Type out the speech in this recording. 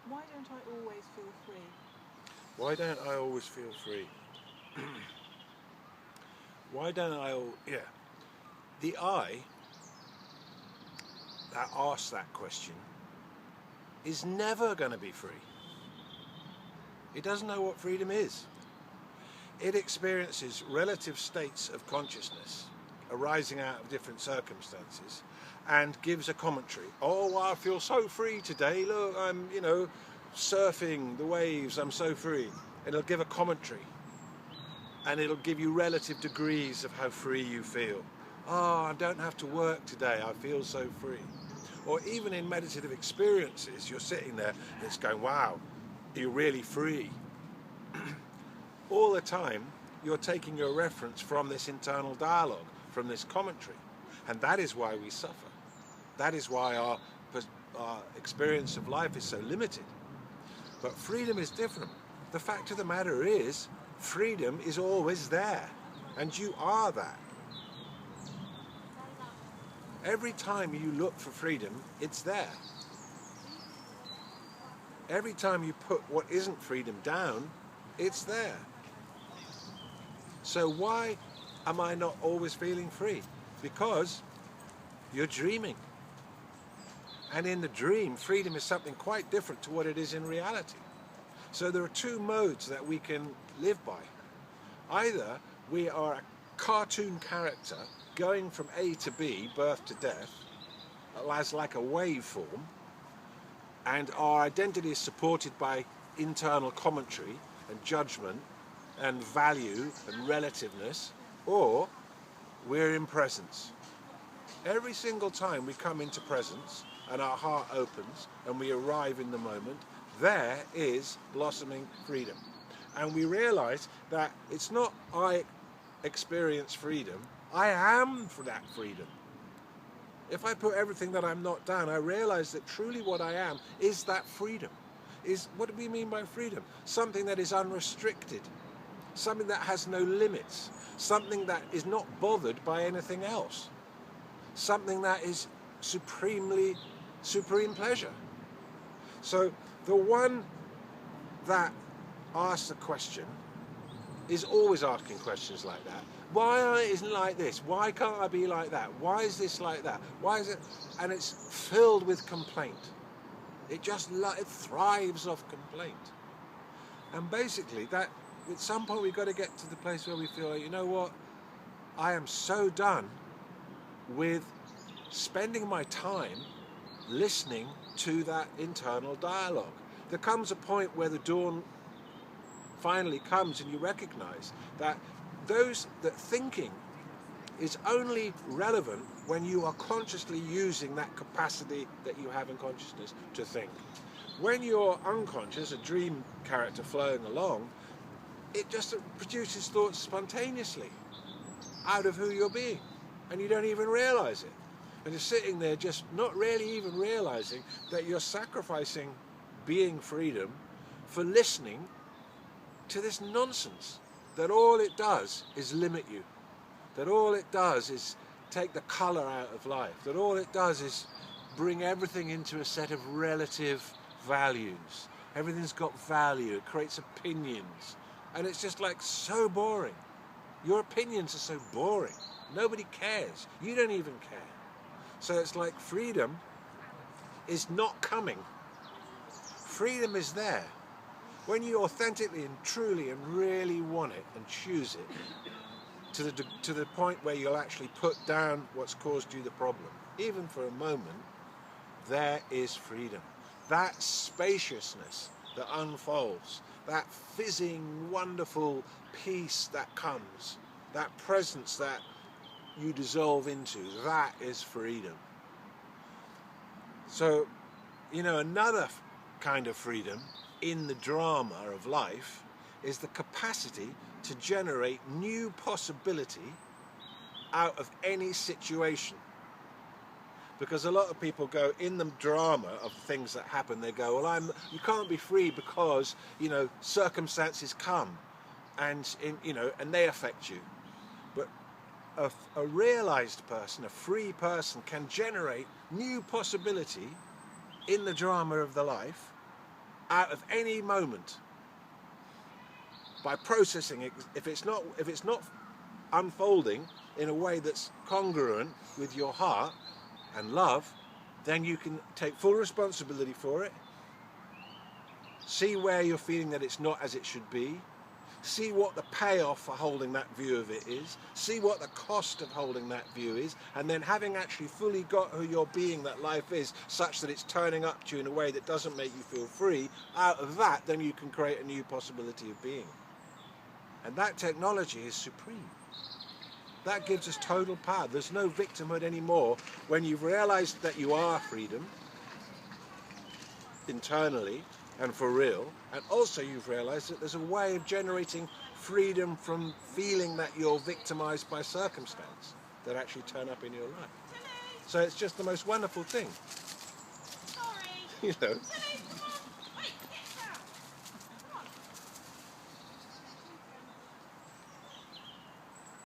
Why don't I always feel free? Why don't I always feel free? Why don't I? Yeah, the I that asks that question is never going to be free. It doesn't know what freedom is. It experiences relative states of consciousness arising out of different circumstances and gives a commentary. Oh, I feel so free today. Look, I'm, surfing the waves. I'm so free. It'll give a commentary and it'll give you relative degrees of how free you feel. Oh, I don't have to work today. I feel so free. Or even in meditative experiences, you're sitting there and it's going, wow, you're really free. All the time, you're taking your reference from this internal dialogue, from this commentary. And that is why we suffer. That is why our experience of life is so limited. But freedom is different. The fact of the matter is, freedom is always there. And you are that. Every time you look for freedom, it's there. Every time you put what isn't freedom down, it's there. So why am I not always feeling free? Because you're dreaming. And in the dream, freedom is something quite different to what it is in reality. So there are two modes that we can live by. Either we are a cartoon character going from A to B, birth to death, as like a waveform, and our identity is supported by internal commentary and judgment and value and relativeness, or we're in presence. Every single time we come into presence and our heart opens and we arrive in the moment, there is blossoming freedom. And we realize that it's not I experience freedom, I am for that freedom. If I put everything that I'm not down, I realize that truly what I am is that freedom. What do we mean by freedom? Something that is unrestricted, something that has no limits, something that is not bothered by anything else, something that is supreme pleasure. So the one that asks the question is always asking questions like that. Why isn't it like this? Why can't I be like that? Why is this like that? Why is it? And it's filled with complaint. It thrives off complaint. And basically, that at some point we've got to get to the place where we feel like, you know what? I am so done with spending my time listening to that internal dialogue. There comes a point where the dawn finally comes and you recognize that that thinking is only relevant when you are consciously using that capacity that you have in consciousness to think. When you're unconscious, a dream character flowing along, it just produces thoughts spontaneously out of who you're being, and you don't even realize it. And you're sitting there just not really even realizing that you're sacrificing being freedom for listening to this nonsense, that all it does is limit you, that all it does is take the color out of life, that all it does is bring everything into a set of relative values. Everything's got value, it creates opinions, and it's just like so boring. Your opinions are so boring. Nobody cares. You don't even care. So it's like freedom is not coming. Freedom is there. When you authentically and truly and really want it and choose it, to the point where you'll actually put down what's caused you the problem, even for a moment, there is freedom. That spaciousness that unfolds, that fizzing, wonderful peace that comes, that presence that you dissolve into, that is freedom. So, another kind of freedom in the drama of life is the capacity to generate new possibility out of any situation. Because a lot of people go in the drama of things that happen, they go, well, you can't be free because, circumstances come and they affect you. But a realized person, a free person, can generate new possibility in the drama of the life out of any moment by processing it. If it's not unfolding in a way that's congruent with your heart and love, then you can take full responsibility for it. See where you're feeling that it's not as it should be. See what the payoff for holding that view of it is. See what the cost of holding that view is. And then having actually fully got who you're being, that life is, such that it's turning up to you in a way that doesn't make you feel free, out of that, then you can create a new possibility of being. And that technology is supreme. That gives us total power. There's no victimhood anymore when you've realized that you are freedom internally and for real, and also you've realized that there's a way of generating freedom from feeling that you're victimized by circumstance that actually turn up in your life. So it's just the most wonderful thing. Sorry. You know. Timmy,